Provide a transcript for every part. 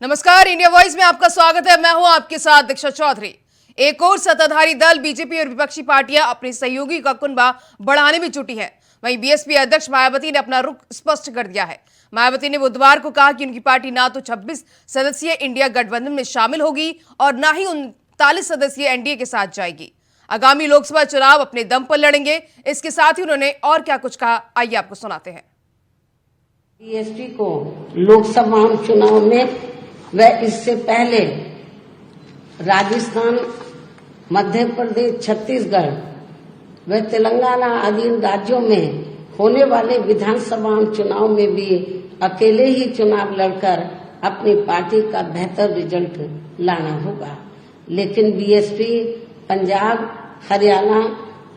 नमस्कार, India voice में आपका स्वागत है। मैं हूं आपके साथ दीक्षा चौधरी। एक और सत्ताधारी दल बीजेपी और विपक्षी पार्टियां अपने सहयोगी का कुनबा बढ़ाने में जुटी है। वहीं बीएसपी अध्यक्ष मायावती ने अपना रुख स्पष्ट कर दिया है। मायावती ने बुधवार को कहा कि उनकी पार्टी ना तो 26 सदस्यीय इंडिया गठबंधन में शामिल होगी और ना ही 39 सदस्यीय एनडीए के साथ जाएगी। आगामी लोकसभा चुनाव अपने दम पर लड़ेंगे। इसके साथ ही उन्होंने और क्या कुछ कहा, आइए आपको सुनाते हैं। बीएसपी को लोकसभा चुनाव में व इससे पहले राजस्थान, मध्य प्रदेश, छत्तीसगढ़ व तेलंगाना आदि राज्यों में होने वाले विधानसभा चुनाव में भी अकेले ही चुनाव लड़कर अपनी पार्टी का बेहतर रिजल्ट लाना होगा। लेकिन बीएसपी पंजाब, हरियाणा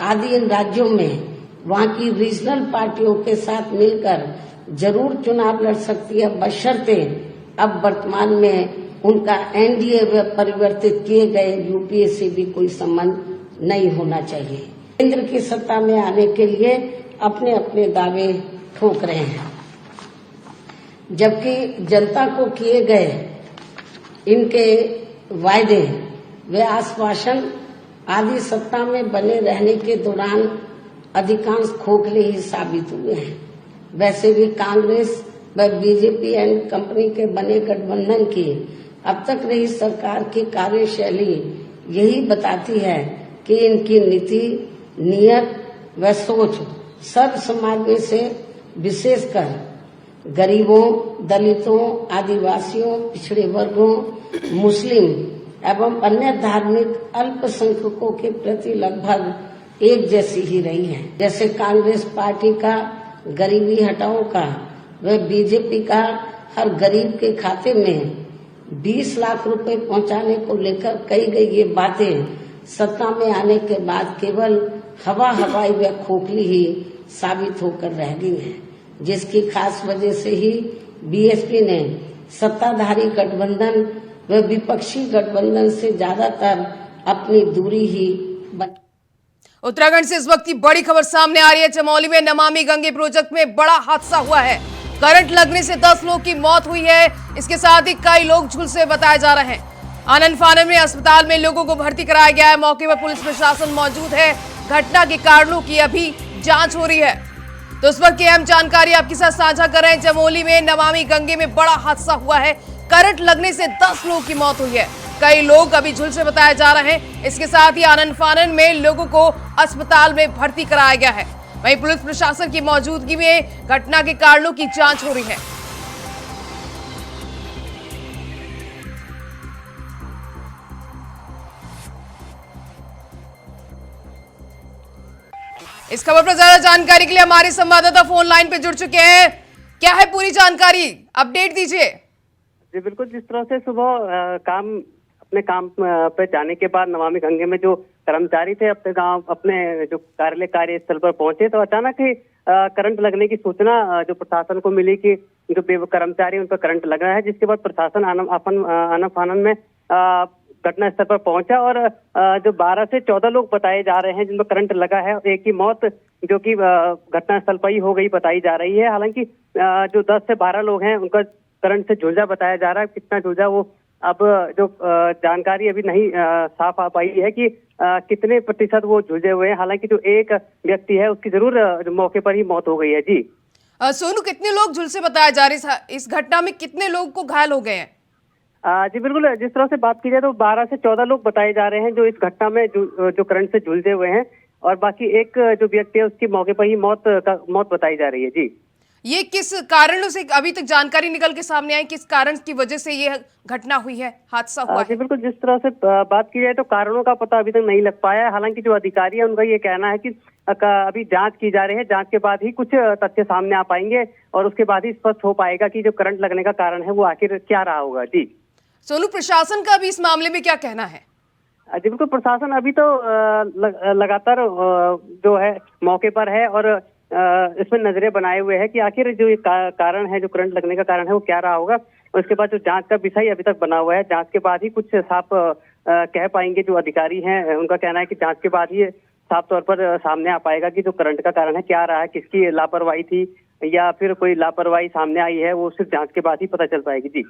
आदि इन राज्यों में वहां की रीजनल पार्टियों के साथ मिलकर जरूर चुनाव लड़ सकती है, बशर्ते अब वर्तमान में उनका एनडीए व परिवर्तित किए गए यूपीए से भी कोई संबंध नहीं होना चाहिए। केंद्र की सत्ता में आने के लिए अपने अपने दावे ठोक रहे हैं, जबकि जनता को किए गए इनके वायदे व आश्वासन आदि सत्ता में बने रहने के दौरान अधिकांश खोखले ही साबित हुए हैं। वैसे भी कांग्रेस व बीजेपी एंड कंपनी के बने गठबंधन की अब तक रही सरकार की कार्यशैली यही बताती है कि इनकी नीति, नियत व सोच सर्व समाज में से विशेषकर गरीबों, दलितों, आदिवासियों, पिछड़े वर्गों, मुस्लिम एवं अन्य धार्मिक अल्पसंख्यकों के प्रति लगभग एक जैसी ही रही है। जैसे कांग्रेस पार्टी का गरीबी हटाओ का व बीजेपी का हर गरीब के खाते में 20 लाख रुपए पहुंचाने को लेकर कही गई ये बातें सत्ता में आने के बाद केवल हवाई व खोखली ही साबित होकर रह गई है, जिसकी खास वजह से ही बीएसपी ने सत्ताधारी गठबंधन व विपक्षी गठबंधन से ज्यादातर अपनी दूरी ही उत्तराखंड से इस वक्त की बड़ी खबर सामने आ रही है। चमोली में नमामि गंगे प्रोजेक्ट में बड़ा हादसा हुआ है। करंट लगने से 10 लोगों की मौत हुई है। इसके साथ ही कई लोग झुलसे बताए जा रहे हैं। आनंद फानन में अस्पताल में लोगों को भर्ती कराया गया है। मौके पर पुलिस प्रशासन मौजूद है। घटना के कारणों की अभी जांच हो रही है। तो इस वक्त की अहम जानकारी आपके साथ साझा कर रहे हैं। चमोली में नमामि गंगे में बड़ा हादसा हुआ है। करंट लगने से 10 लोगों की मौत हुई है। कई लोग अभी झुलसे बताए जा रहे हैं। इसके साथ ही आनंद फानन में लोगों को अस्पताल में भर्ती कराया गया है। वहीं पुलिस प्रशासन की मौजूदगी में घटना के कारणों की जांच हो रही है। इस खबर पर ज्यादा जानकारी के लिए हमारे संवाददाता फोन लाइन पे जुड़ चुके हैं। क्या है पूरी जानकारी, अपडेट दीजिए। जी बिल्कुल, जिस तरह से सुबह अपने काम पे जाने के बाद नमामि गंगे में जो कर्मचारी थे अपने जो कार्यस्थल पर पहुंचे तो अचानक ही करंट लगने की सूचना जो प्रशासन को मिली कि जो कर्मचारी उन पर करंट लग रहा है, जिसके बाद प्रशासन आनंद फानन में घटना स्थल पर पहुंचा और जो 12 से 14 लोग बताए जा रहे हैं जिन पर करंट लगा है। एक की मौत जो कि घटना स्थल पर ही हो गई बताई जा रही है। हालांकि जो 10 से 12 लोग हैं उनका करंट से झुलसा बताया जा रहा है। कितना झुलसा वो अब जो जानकारी अभी नहीं साफ आ पाई है कि कितने प्रतिशत वो झुलसे हुए हैं। हालांकि जो एक व्यक्ति है उसकी जरूर मौके पर ही मौत हो गई है। जी सोनू, कितने लोग झुलसे बताए जा रहे हैं? इस घटना में कितने लोग को घायल हो गए हैं? जी बिल्कुल, जिस तरह से बात की जाए तो 12 से 14 लोग बताए जा रहे हैं जो इस घटना में जो करंट से झुलसे हुए हैं, और बाकी एक जो व्यक्ति है उसकी मौके पर ही मौत बताई जा रही है। जी, ये किस कारणों से अभी तक जानकारी निकल के सामने आई, किस कारण की वजह से ये घटना हुई है, हादसा हुआ है? जी बिल्कुल, जिस तरह से बात की जाए तो कारणों का पता अभी तक नहीं लग पाया है। हालांकि जो अधिकारी है उनका ये कहना है कि अभी जांच की जा रही है, जांच के बाद ही कुछ तथ्य सामने आ पाएंगे और उसके बाद ही स्पष्ट हो पाएगा कि जो करंट लगने का कारण है वो आखिर क्या रहा होगा। जी सोनू, प्रशासन का भी इस मामले में क्या कहना है? जी बिल्कुल, प्रशासन अभी तो लगातार जो है मौके पर है और इसमें नजरें बनाए हुए है कि आखिर जो ये कारण है, जो करंट लगने का कारण है वो क्या रहा होगा। और उसके बाद जो जांच का विषय अभी तक बना हुआ है, जांच के बाद ही कुछ साफ कह पाएंगे जो अधिकारी हैं। उनका कहना है कि जांच के बाद ही साफ तौर पर सामने आ पाएगा कि जो करंट का कारण है क्या रहा है, किसकी लापरवाही थी या फिर कोई लापरवाही सामने आई है, वो सिर्फ जांच के बाद ही पता चल पाएगी। जी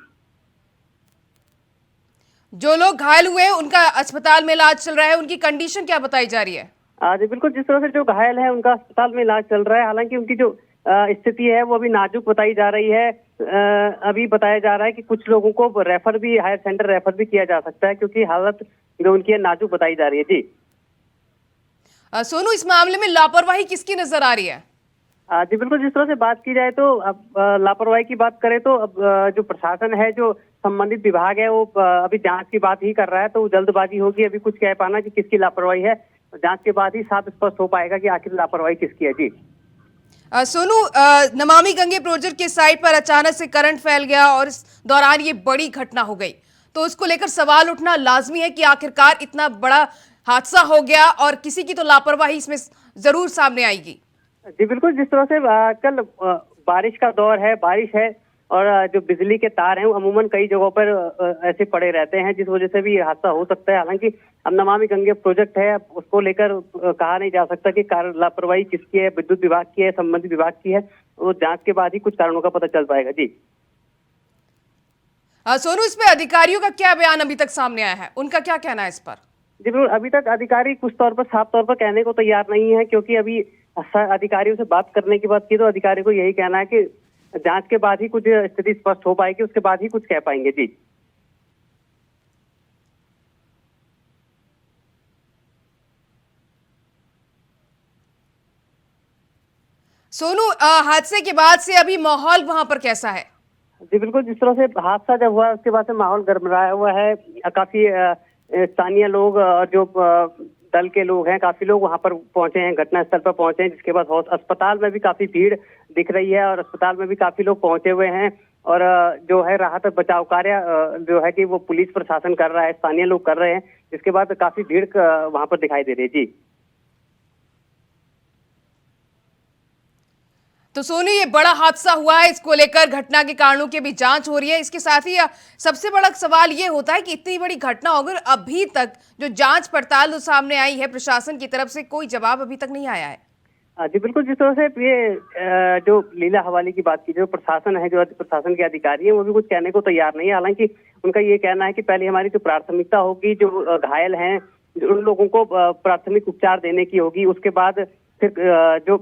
जो लोग घायल हुए हैं उनका अस्पताल में इलाज चल रहा है, उनकी कंडीशन क्या बताई जा रही है? जी बिल्कुल, जिस तरह से जो घायल है उनका अस्पताल में इलाज चल रहा है। हालांकि उनकी जो स्थिति है वो अभी नाजुक बताई जा रही है। अभी बताया जा रहा है कि कुछ लोगों को रेफर भी, हायर सेंटर रेफर भी किया जा सकता है, क्योंकि हालत जो उनकी है नाजुक बताई जा रही है। जी सोनू, इस मामले में लापरवाही किसकी नजर आ रही है? जी बिल्कुल, जिस तरह से बात की जाए तो अब लापरवाही की बात करें तो अब जो प्रशासन है, जो संबंधित विभाग है, वो अभी जांच की बात ही कर रहा है। तो जल्दबाजी होगी अभी कुछ कह पाना कि किसकी लापरवाही है। जांच के बाद ही साफ स्पष्ट हो पाएगा कि आखिर लापरवाही किसकी है। जी सोनू, नमामि गंगे प्रोजेक्ट के साइट पर अचानक से करंट फैल गया और इस दौरान ये बड़ी घटना हो गई, तो उसको लेकर सवाल उठना लाजमी है कि आखिरकार इतना बड़ा हादसा हो गया और किसी की तो लापरवाही इसमें जरूर सामने आएगी। जी बिल्कुल, जिस तरह से कल बारिश का दौर है, बारिश है, और जो बिजली के तार हैं वो अमूमन कई जगहों पर ऐसे पड़े रहते हैं, जिस वजह से भी हादसा हो सकता है। हालांकि अब नमामि गंगे प्रोजेक्ट है, उसको लेकर कहा नहीं जा सकता कि लापरवाही किसकी है, विद्युत विभाग की है, संबंधित विभाग की है। वो जांच के बाद ही कुछ कारणों का पता चल पाएगा। जी सोनू, इसमें अधिकारियों का क्या बयान अभी तक सामने आया है, उनका क्या कहना है इस पर? जी बिल्कुल, अभी तक अधिकारी कुछ तौर पर, साफ तौर पर कहने को तैयार नहीं है, क्योंकि अभी अधिकारियों से बात करने की बात की तो अधिकारी को यही कहना है कि जांच के बाद ही कुछ स्थिति स्पष्ट हो पाएगी, उसके बाद ही कुछ कह पाएंगे। जी सोनू, हादसे के बाद से अभी माहौल वहां पर कैसा है? जी बिल्कुल, जिस तरह से हादसा जब हुआ उसके बाद से माहौल गरमाया हुआ है। काफी स्थानीय लोग और जो दल के लोग हैं, काफी लोग वहां पर पहुंचे हैं, घटनास्थल पर पहुंचे हैं, जिसके बाद अस्पताल में भी काफी भीड़ दिख रही है और अस्पताल में भी काफी लोग पहुंचे हुए हैं। और जो है राहत और बचाव कार्य जो है कि वो पुलिस प्रशासन कर रहा है, स्थानीय लोग कर रहे हैं, जिसके बाद काफी भीड़ वहां पर दिखाई दे रही है। जी तो सोनू, ये बड़ा हादसा हुआ है, इसको लेकर घटना के कारणों की भी जांच हो रही है। इसके साथ ही सबसे बड़ा सवाल ये होता है कि इतनी बड़ी घटना होकर अभी तक जो जांच पड़ताल जो सामने आई है प्रशासन की तरफ से, कोई जवाब अभी तक नहीं आया है। जी बिल्कुल, जिस तरह से ये जो लीला हवाली की बात की, जो प्रशासन है, जो प्रशासन के अधिकारी हैं, वो भी कुछ कहने को तैयार नहीं है। हालांकि उनका ये कहना है कि पहले हमारी जो प्राथमिकता होगी, जो घायल हैं, उन लोगों को प्राथमिक उपचार देने की होगी, उसके बाद फिर जो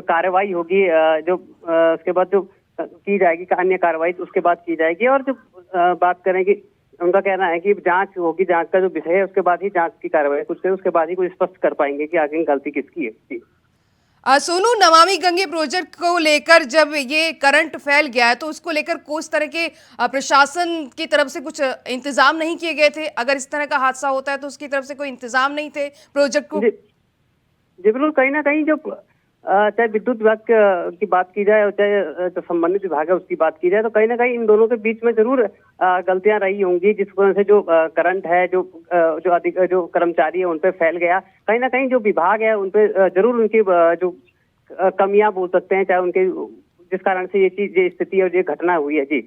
कार्रवाई होगी, जो उसके बाद जो की जाएगी अन्य कार्रवाई, उसके बाद की जाएगी। और जो बात करें कि उनका कहना है कि जांच होगी, जांच का जो विषय है उसके बाद ही जांच की कार्रवाई कुछ है, उसके बाद ही कुछ स्पष्ट कर पाएंगे कि आगे गलती किसकी है। जी सोनू, नमामि गंगे प्रोजेक्ट को लेकर जब ये करंट फैल गया है तो उसको लेकर कोई तरह के प्रशासन की तरफ से कुछ इंतजाम नहीं किए गए थे? अगर इस तरह का हादसा होता है तो उसकी तरफ से कोई इंतजाम नहीं थे प्रोजेक्ट को? जी बिल्कुल, कहीं ना कहीं जो चाहे विद्युत विभाग की बात की जाए और चाहे जो संबंधित विभाग है उसकी बात की जाए, तो कहीं ना कहीं इन दोनों के बीच में जरूर गलतियां रही होंगी, जिस वजह से जो करंट है, जो कर्मचारी है उन पे फैल गया। कहीं ना कहीं जो विभाग है उन पे जरूर उनकी जो कमियां बोल सकते हैं, चाहे उनके, जिस कारण से ये स्थिति और ये घटना हुई है। जी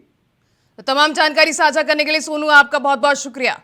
तो तमाम जानकारी साझा करने के लिए सोनू आपका बहुत बहुत शुक्रिया।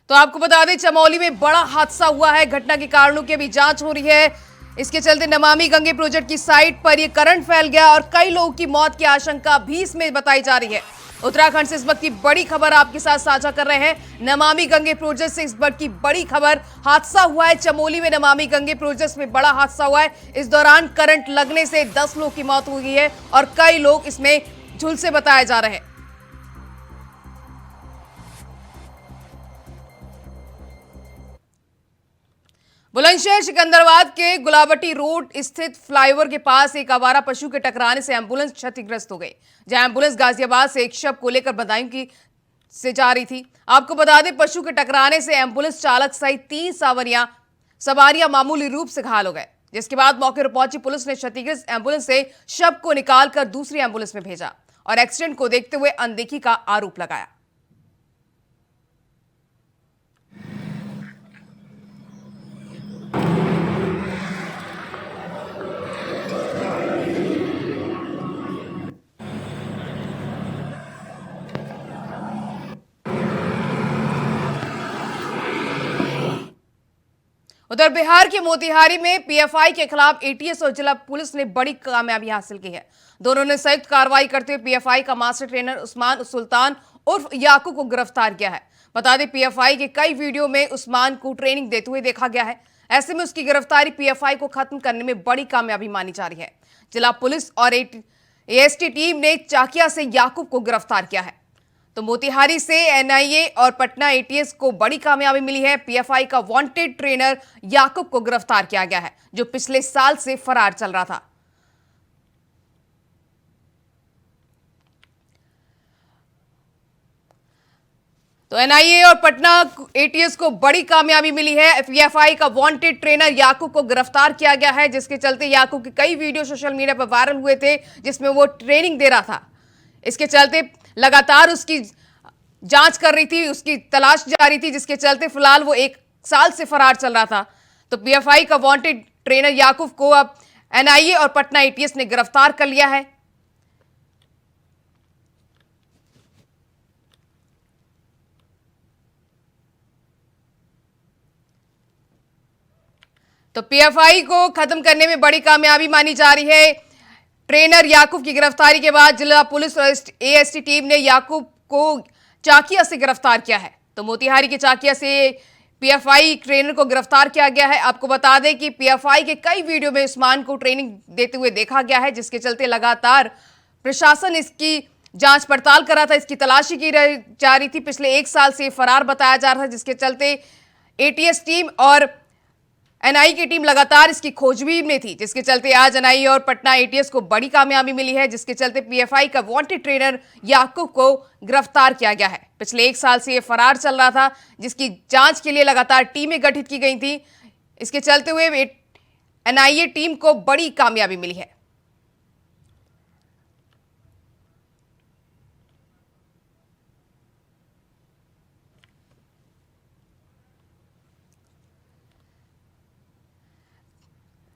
तो आपको बता दें, चमोली में बड़ा हादसा हुआ है, घटना के कारणों की अभी जांच हो रही है। इसके चलते नमामि गंगे प्रोजेक्ट की साइट पर यह करंट फैल गया और कई लोगों की मौत की आशंका भी इसमें बताई जा रही है। उत्तराखंड से इस वक्त की बड़ी खबर आपके साथ साझा कर रहे हैं। नमामि गंगे प्रोजेक्ट से इस वक्त की बड़ी खबर, हादसा हुआ है चमोली में, नमामि गंगे प्रोजेक्ट में बड़ा हादसा हुआ है। इस दौरान करंट लगने से 10 लोग की मौत हुई है और कई लोग इसमें झुलसे बताए जा रहे हैं। बुलंदशहर सिकंदराबाद के गुलाबटी रोड स्थित फ्लाईओवर के पास एक आवारा पशु के टकराने से एंबुलेंस क्षतिग्रस्त हो गई, जहां एंबुलेंस गाजियाबाद से एक शव को लेकर बदायूं की से जा रही थी। आपको बता दें, पशु के टकराने से एंबुलेंस चालक सहित 3 सवारियां मामूली रूप से घायल हो गए, जिसके बाद मौके पर पहुंची पुलिस ने क्षतिग्रस्त एंबुलेंस से शव को निकालकर दूसरी एंबुलेंस में भेजा और एक्सीडेंट को देखते हुए अनदेखी का आरोप लगाया। उधर बिहार के मोतिहारी में पीएफआई के खिलाफ एटीएस और जिला पुलिस ने बड़ी कामयाबी हासिल की है। दोनों ने संयुक्त कार्रवाई करते हुए पीएफआई का मास्टर ट्रेनर उस्मान सुल्तान उर्फ याकूब को गिरफ्तार किया है। बता दें, पीएफआई के कई वीडियो में उस्मान को ट्रेनिंग देते हुए देखा गया है। ऐसे में उसकी गिरफ्तारी पीएफआई को खत्म करने में बड़ी कामयाबी मानी जा रही है। जिला पुलिस और एएसटी टीम ने चाकिया से याकूब को गिरफ्तार किया है। तो मोतिहारी से एनआईए और पटना एटीएस को बड़ी कामयाबी मिली है। पीएफआई का वांटेड ट्रेनर याकूब को गिरफ्तार किया गया है, जो पिछले साल से फरार चल रहा था। तो एनआईए और पटना एटीएस को बड़ी कामयाबी मिली है। पीएफआई का वांटेड ट्रेनर याकूब को गिरफ्तार किया गया है, जिसके चलते याकूब के कई वीडियो सोशल मीडिया पर वायरल हुए थे, जिसमें वो ट्रेनिंग दे रहा था। इसके चलते लगातार उसकी जांच कर रही थी, उसकी तलाश जारी थी, जिसके चलते फिलहाल वो 1 साल से फरार चल रहा था। तो पीएफआई का वांटेड ट्रेनर याकूब को अब एनआईए और पटना एटीएस ने गिरफ्तार कर लिया है। तो पीएफआई को खत्म करने में बड़ी कामयाबी मानी जा रही है। ट्रेनर याकूब की गिरफ्तारी के बाद जिला पुलिस और एएसटी टीम ने याकूब को चाकिया से गिरफ्तार किया है। तो मोतिहारी के चाकिया से पीएफआई ट्रेनर को गिरफ्तार किया गया है। आपको बता दें कि पीएफआई के कई वीडियो में उस्मान को ट्रेनिंग देते हुए देखा गया है, जिसके चलते लगातार प्रशासन इसकी जांच पड़ताल कर रहा था, इसकी तलाशी की जा रही थी। पिछले 1 साल से फरार बताया जा रहा था, जिसके चलते एटीएस टीम और एनआई की टीम लगातार इसकी खोजबीन में थी, जिसके चलते आज एनआई और पटना एटीएस को बड़ी कामयाबी मिली है, जिसके चलते पीएफआई का वांटेड ट्रेनर याकूब को गिरफ्तार किया गया है। पिछले 1 साल से ये फरार चल रहा था, जिसकी जांच के लिए लगातार टीमें गठित की गई थी। इसके चलते हुए एनआईए टीम को बड़ी कामयाबी मिली है।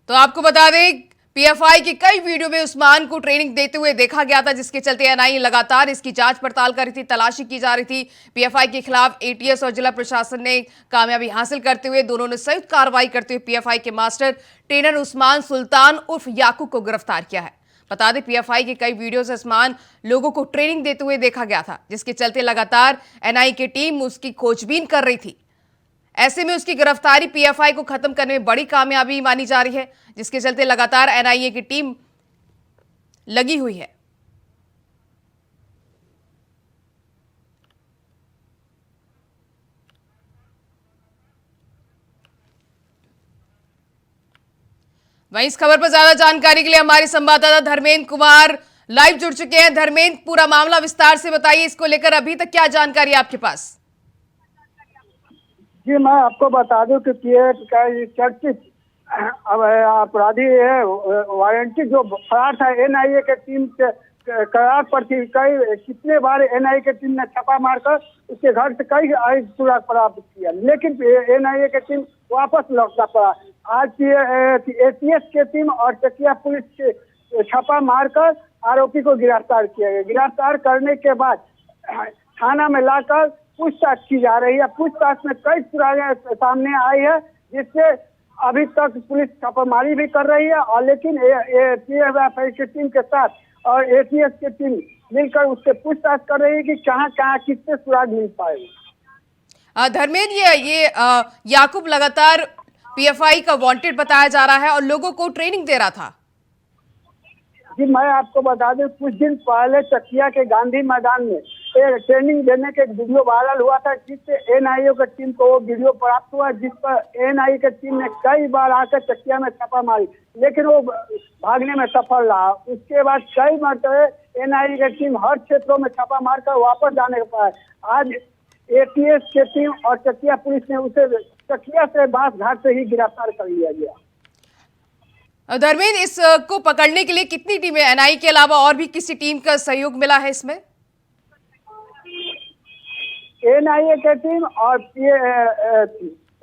तो आपको बता दें, पीएफआई के कई वीडियो में उस्मान को ट्रेनिंग देते हुए देखा गया था, जिसके चलते एनआईए लगातार इसकी जांच पड़ताल कर रही थी, तलाशी की जा रही थी। पीएफआई के खिलाफ एटीएस और जिला प्रशासन ने कामयाबी हासिल करते हुए दोनों ने संयुक्त कार्रवाई करते हुए पीएफआई के मास्टर ट्रेनर उस्मान सुल्तान उर्फ याकूब को गिरफ्तार किया है। बता दें, पीएफआई के कई वीडियो से उस्मान लोगों को ट्रेनिंग देते हुए देखा गया था, जिसके चलते लगातार एनआईए की टीम उसकी खोजबीन कर रही थी। ऐसे में उसकी गिरफ्तारी पीएफआई को खत्म करने में बड़ी कामयाबी मानी जा रही है, जिसके चलते लगातार एनआईए की टीम लगी हुई है। वहीं इस खबर पर ज्यादा जानकारी के लिए हमारे संवाददाता धर्मेंद्र कुमार लाइव जुड़ चुके हैं। धर्मेंद्र, पूरा मामला विस्तार से बताइए, इसको लेकर अभी तक क्या जानकारी है आपके पास? जी, मैं आपको बता दूं कि चर्चित अपराधी है वारंटी जो फरार था एनआईए के टीम के करार पर थी। कितने बार एनआईए के टीम ने छापा मारकर उसके घर से कई सुराग प्राप्त किया, लेकिन एनआईए की टीम वापस लौटना पड़ा। आज एटीएस की टीम और चकिया पुलिस के छापा मारकर आरोपी को गिरफ्तार किया गया। गिरफ्तार करने के बाद थाना में लाकर पूछताछ की जा रही है। पूछताछ में कई सुरागें सामने आई है, जिससे अभी तक पुलिस छापामारी भी कर रही है, और लेकिन पीएफआई की टीम के साथ और एटीएस की टीम मिलकर उससे पूछताछ कर रही है कि कहाँ कहाँ किससे सुराग मिल पाएगा। धर्मेंद्र, ये याकूब लगातार पीएफआई का वांटेड बताया जा रहा है और लोगों को ट्रेनिंग दे रहा था। जी, मैं आपको बता दूं, कुछ दिन पहले चकिया के गांधी मैदान में ट्रेनिंग देने के वीडियो वायरल हुआ था, जिससे एनआईए की टीम को वो वीडियो प्राप्त हुआ, जिस पर एनआईए की टीम ने कई बार आकर चकिया में छापा मारी, लेकिन वो भागने में सफल रहा। उसके बाद कई मरतबे एनआईए की टीम हर क्षेत्रों में छापा मारकर वापस जाने पाए। आज एटीएस की टीम और चकिया पुलिस ने उसे चकिया से बांस घाट से ही गिरफ्तार कर लिया गया। धर्मेंद्र, इसको पकड़ने के लिए कितनी टीमें, एनआईए के अलावा और भी किसी टीम का सहयोग मिला है इसमें? एनआईए की टीम और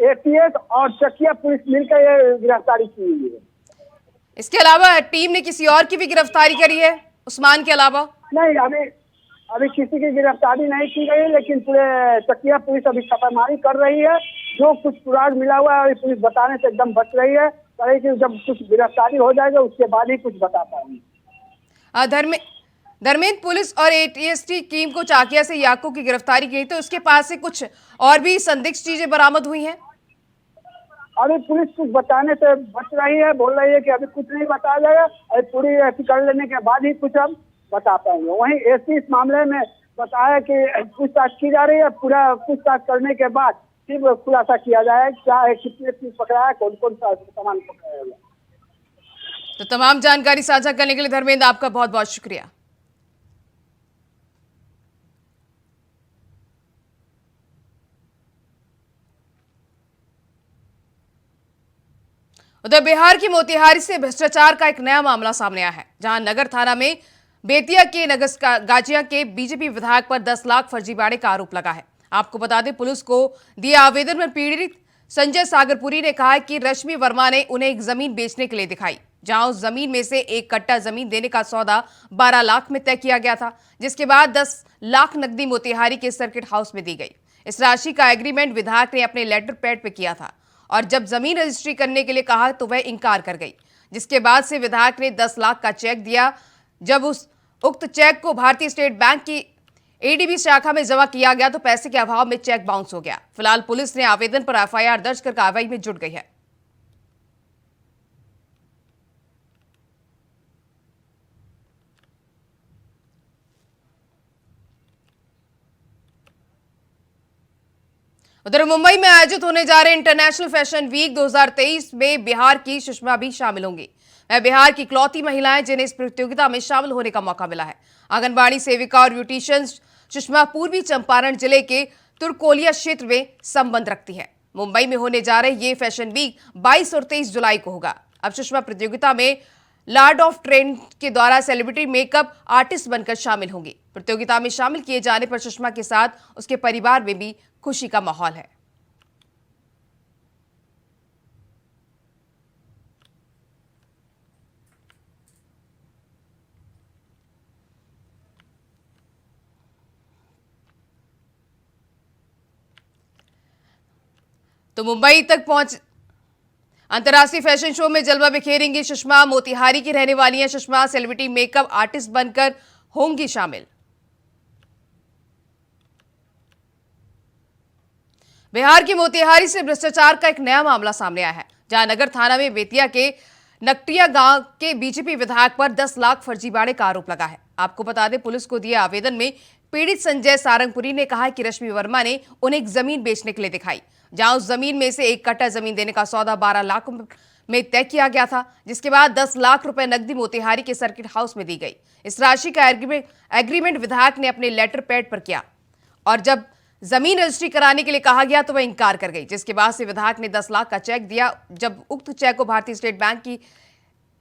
एटीएस और चकिया पुलिस मिलकर ये गिरफ्तारी की हुई है। इसके अलावा टीम ने किसी और की भी गिरफ्तारी करी है उस्मान के अलावा? नहीं, अभी किसी की गिरफ्तारी नहीं की गई, लेकिन पूरे चकिया पुलिस अभी छापामारी कर रही है जो कुछ पुराण मिला हुआ है पुलिस बताने से एकदम बच रही है, कह रही कि जब कुछ गिरफ्तारी हो जाएगा उसके बाद ही कुछ बता पाएंगे। धर्मेंद्र, पुलिस और एटीएसटी टीम को चाकिया से याकू की गिरफ्तारी की, तो उसके पास से कुछ और भी संदिग्ध चीजें बरामद हुई हैं। अभी पुलिस कुछ बताने से बच रही है, बोल रही है कि अभी कुछ नहीं बताया जाएगा, अभी पूरी ऐसी कर लेने के बाद ही कुछ हम बता पाएंगे। वहीं एसपी इस मामले में बताया कि पूछताछ की जा रही है, पूरा पूछताछ करने के बाद फिर खुलासा किया जाए क्या है, कितने चीज पकड़ा है, कौन कौन सा सामान पकड़ाया है। तो तमाम जानकारी साझा करने के लिए धर्मेंद्र आपका बहुत बहुत शुक्रिया। उधर बिहार की मोतिहारी से भ्रष्टाचार का एक नया मामला सामने आया है, जहां नगर थाना में बेतिया के गाजिया के बीजेपी विधायक पर 10 लाख फर्जीवाड़े का आरोप लगा है। आपको बता दें, पुलिस को दिए आवेदन में पीड़ित संजय सागरपुरी ने कहा है कि रश्मि वर्मा ने उन्हें एक जमीन बेचने के लिए दिखाई, जहां उस जमीन में से एक कट्टा जमीन देने का सौदा 12 लाख में तय किया गया था, जिसके बाद 10 लाख नकदी मोतिहारी के सर्किट हाउस में दी गई। इस राशि का एग्रीमेंट विधायक ने अपने लेटर पैड पे किया था और जब जमीन रजिस्ट्री करने के लिए कहा तो वह इंकार कर गई, जिसके बाद से विधायक ने 10 लाख का चेक दिया। जब उक्त चेक को भारतीय स्टेट बैंक की एडीबी शाखा में जमा किया गया तो पैसे के अभाव में चेक बाउंस हो गया। फिलहाल पुलिस ने आवेदन पर एफआईआर दर्ज कर कार्रवाई में जुट गई है। उधर मुंबई में आयोजित होने जा रहे इंटरनेशनल फैशन वीक 2023 में बिहार की सुषमा भी शामिल होंगी। वह बिहार की इकलौती महिलाएं जिन्हें इस प्रतियोगिता में शामिल होने का मौका मिला है। आंगनबाड़ी सेविका और ब्यूटिशियन सुषमा पूर्वी चंपारण जिले के तुरकोलिया क्षेत्र में संबंध रखती है। मुंबई में होने जा रहे ये फैशन वीक 22 और 23 जुलाई को होगा। अब सुषमा प्रतियोगिता में लॉर्ड ऑफ ट्रेंड के द्वारा सेलिब्रिटी मेकअप आर्टिस्ट बनकर शामिल होंगी। प्रतियोगिता में शामिल किए जाने पर सुषमा के साथ उसके परिवार में भी खुशी का माहौल है। तो मुंबई तक पहुंच अंतर्राष्ट्रीय फैशन शो में जलवा बिखेरेंगी सुषमा। मोतिहारी की रहने वाली हैं सुषमा, सेलिब्रिटी मेकअप आर्टिस्ट बनकर होंगी शामिल। बिहार की मोतिहारी से भ्रष्टाचार का एक नया मामला सामने आया है, जहां नगर थाना में बेतिया के नकटिया गांव के बीजेपी विधायक पर 10 लाख फर्जीवाड़े का आरोप लगा है। आपको बता दें, पुलिस को दिए आवेदन में पीड़ित संजय सारंगपुरी ने कहा है कि रश्मि वर्मा ने उन्हें एक जमीन बेचने के लिए दिखाई, जहां उस जमीन में से एक कट्टा जमीन देने का सौदा 12 लाख में तय किया गया था, जिसके बाद 10 लाख रुपए नकदी मोतिहारी के सर्किट हाउस में दी गई। इस राशि का एग्रीमेंट विधायक ने अपने लेटर पैड पर किया और जब जमीन रजिस्ट्री कराने के लिए कहा गया तो वह इंकार कर गई, जिसके बाद से विधायक ने 10 लाख का चेक दिया। जब उक्त चेक को भारतीय स्टेट बैंक की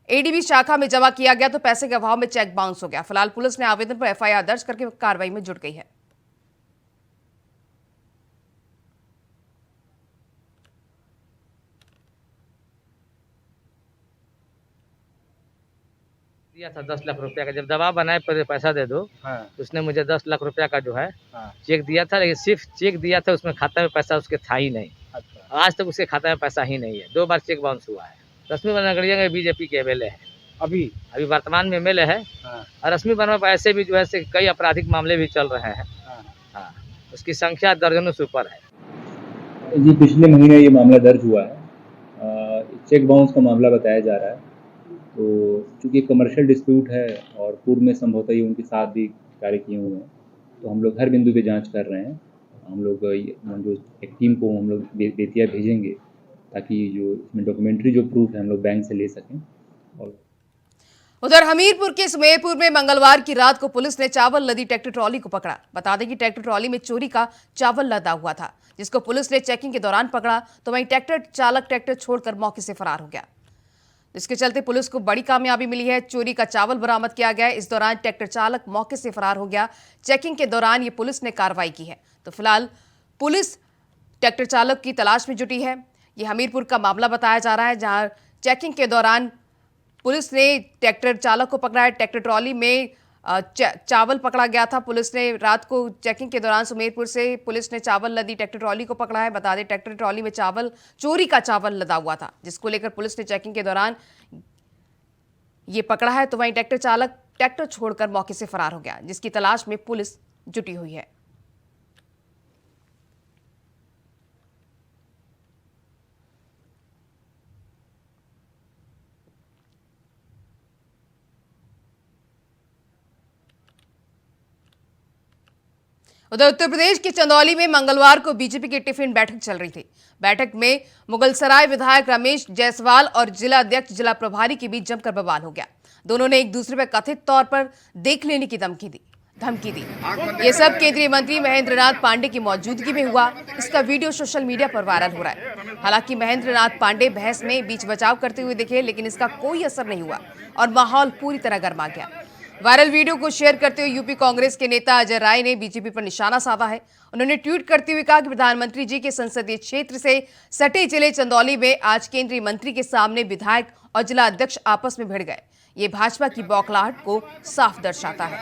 एडीबी शाखा में जमा किया गया तो पैसे के अभाव में चेक बाउंस हो गया। फिलहाल पुलिस ने आवेदन पर एफआईआर दर्ज करके कार्रवाई में जुट गई है। दिया था 10 लाख रुपया का, जब दबाव बनाए पर पैसा दे दो। हाँ। तो उसने मुझे 10 लाख रुपया का जो है चेक दिया था, लेकिन सिर्फ चेक दिया था, उसमें खाता में पैसा उसके था ही नहीं। अच्छा। आज तक उसके खाता में पैसा ही नहीं है। 2 बार चेक बाउंस हुआ है। रश्मि वर्मा में बीजेपी के एमएलए है, अभी वर्तमान में एमएलए है। हाँ। और रश्मि वर्मा पर ऐसे भी जो है कई आपराधिक मामले भी चल रहे हैं। हाँ। उसकी संख्या दर्जनों से ऊपर है। जी, पिछले महीने ये मामला दर्ज हुआ है। चेक बाउंस का मामला बताया जा रहा है। तो चूँकि कमर्शियल डिस्प्यूट है और पूर्व में संभवतः ये उनके साथ भी कार्य किए हुए हैं, तो हम लोग हर बिंदु पे जांच कर रहे हैं। हम लोग जो एक टीम को हम लोग बेतिया भेजेंगे ताकि जो इसमें डॉक्यूमेंट्री जो प्रूफ है हम लोग बैंक से ले सकें। और उधर हमीरपुर के सुमेरपुर में मंगलवार की रात को पुलिस ने चावल लदी ट्रैक्टर ट्रॉली को पकड़ा। बता दें कि ट्रैक्टर ट्रॉली में चोरी का चावल लदा हुआ था, जिसको पुलिस ने चेकिंग के दौरान पकड़ा, तो वहीं ट्रैक्टर चालक ट्रैक्टर छोड़कर मौके से फरार हो गया। इसके चलते पुलिस को बड़ी कामयाबी मिली है। चोरी का चावल बरामद किया गया। इस दौरान ट्रैक्टर चालक मौके से फरार हो गया। चेकिंग के दौरान ये पुलिस ने कार्रवाई की है। तो फिलहाल पुलिस ट्रैक्टर चालक की तलाश में जुटी है। ये हमीरपुर का मामला बताया जा रहा है, जहां चेकिंग के दौरान पुलिस ने ट्रैक्टर चालक को पकड़ा है। ट्रैक्टर ट्रॉली में चावल पकड़ा गया था। पुलिस ने रात को चेकिंग के दौरान सुमेरपुर से पुलिस ने चावल लदी ट्रैक्टर ट्रॉली को पकड़ा है। बता दें, ट्रैक्टर ट्रॉली में चावल, चोरी का चावल लदा हुआ था, जिसको लेकर पुलिस ने चेकिंग के दौरान ये पकड़ा है। तो वहीं ट्रैक्टर चालक ट्रैक्टर छोड़कर मौके से फरार हो गया, जिसकी तलाश में पुलिस जुटी हुई है। उधर उत्तर प्रदेश के चंदौली में मंगलवार को बीजेपी की टिफिन बैठक चल रही थी। बैठक में मुगलसराय विधायक रमेश जायसवाल और जिला अध्यक्ष, जिला प्रभारी के बीच जमकर बवाल हो गया। दोनों ने एक दूसरे पर कथित तौर पर देख लेने की धमकी दी। ये सब केंद्रीय मंत्री महेंद्र नाथ पांडे की मौजूदगी में हुआ। इसका वीडियो सोशल मीडिया पर वायरल हो रहा है। हालांकि महेंद्र नाथ पांडे बहस में बीच बचाव करते हुए दिखे, लेकिन इसका कोई असर नहीं हुआ और माहौल पूरी तरह गर्मा गया। वायरल वीडियो को शेयर करते हुए यूपी कांग्रेस के नेता अजय राय ने बीजेपी पर निशाना साधा है। उन्होंने ट्वीट करते हुए कहा कि प्रधानमंत्री जी के संसदीय क्षेत्र से सटे जिले चंदौली में आज केंद्रीय मंत्री के सामने विधायक और जिला अध्यक्ष आपस में भिड़ गए। ये भाजपा की बौखलाहट को साफ दर्शाता है।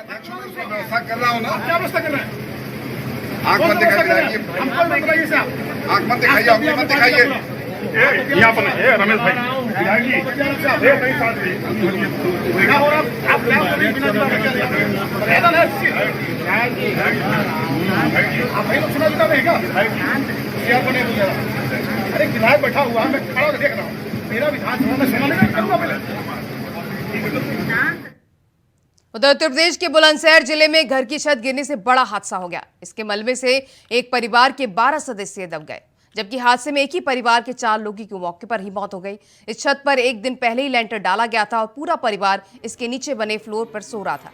यहाँ पर है रमेश भाई अरे विधायक बैठा हुआ मैं खड़ा होकर देख रहा हूँ, मेरा विधानसभा में सुना नहीं करूँगा पहले। उधर उत्तर प्रदेश के बुलंदशहर जिले में घर की छत गिरने से बड़ा हादसा हो गया। इसके मलबे से एक परिवार के 12 सदस्य दब गए, जबकि हादसे में एक ही परिवार के 4 लोगों की मौके पर ही मौत हो गई। इस छत पर एक दिन पहले ही लेंटर डाला गया था और पूरा परिवार इसके नीचे बने फ्लोर पर सो रहा था,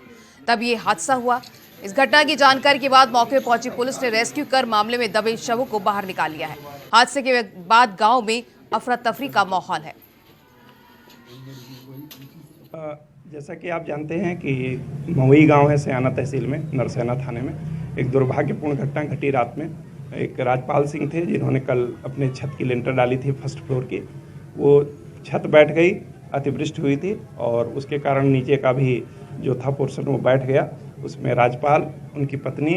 तब ये हादसा हुआ। इस घटना की जानकारी के बाद मौके पर पहुंची पुलिस ने रेस्क्यू कर मामले में दबे शवों को बाहर निकाल लिया है। हादसे के बाद गांव में अफरा तफरी का माहौल है। जैसा कि आप जानते हैं कि मवई गांव है सयाना तहसील में, नरसैना थाने में एक दुर्भाग्यपूर्ण घटना घटी रात में। एक राजपाल सिंह थे जिन्होंने कल अपने छत की लेंटर डाली थी फर्स्ट फ्लोर की। वो छत बैठ गई, अतिवृष्टि हुई थी और उसके कारण नीचे का भी जो था पोर्शन वो बैठ गया। उसमें राजपाल, उनकी पत्नी,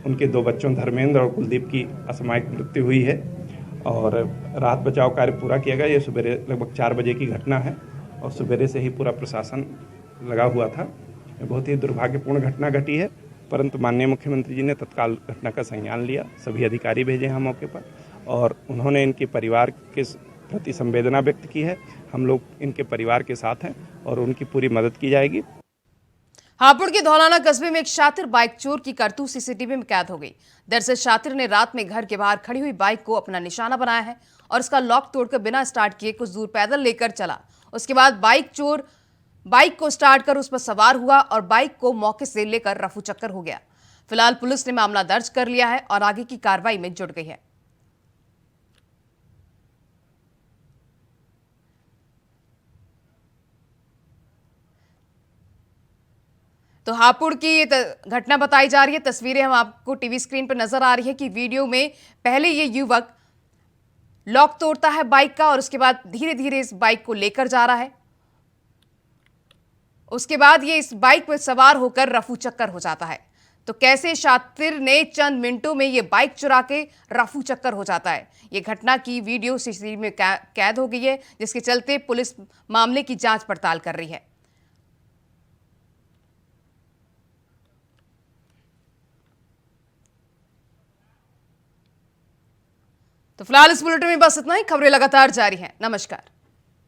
उनके 2 बच्चों धर्मेंद्र और कुलदीप की असामयिक मृत्यु हुई है और राहत बचाव कार्य पूरा किया गया। ये सुबह लगभग 4 बजे की घटना है और सुबह से ही पूरा प्रशासन लगा हुआ था। बहुत ही दुर्भाग्यपूर्ण घटना घटी है, परंतु माननीय मुख्यमंत्री जी ने तत्काल घटना का संज्ञान लिया। सभी अधिकारी भेजे हैं मौके पर और उन्होंने इनके परिवार के प्रति संवेदना व्यक्त की है। हम लोग इनके परिवार के साथ हैं और उनकी पूरी मदद की जाएगी। हापुड़ के धौलाना कस्बे में एक शातिर बाइक चोर की करतूत सीसीटीवी में कैद हो गई। दरअसल शातिर ने रात में घर के बाहर खड़ी हुई बाइक को अपना निशाना बनाया है और उसका लॉक तोड़कर बिना स्टार्ट किए कुछ दूर पैदल लेकर चला। उसके बाद बाइक चोर बाइक को स्टार्ट कर उस पर सवार हुआ और बाइक को मौके से लेकर रफू चक्कर हो गया। फिलहाल पुलिस ने मामला दर्ज कर लिया है और आगे की कार्रवाई में जुट गई है। तो हापुड़ की ये घटना बताई जा रही है। तस्वीरें हम आपको टीवी स्क्रीन पर नजर आ रही है कि वीडियो में पहले ये युवक लॉक तोड़ता है बाइक का और उसके बाद धीरे धीरे इस बाइक को लेकर जा रहा है। उसके बाद ये इस बाइक पर सवार होकर रफू चक्कर हो जाता है। तो कैसे शातिर ने चंद मिनटों में ये बाइक चुरा के रफू चक्कर हो जाता है। ये घटना की वीडियो सीसीटीवी में कैद हो गई है, जिसके चलते पुलिस मामले की जांच पड़ताल कर रही है। तो फिलहाल इस बुलेटिन में बस इतना ही। खबरें लगातार जारी हैं। नमस्कार।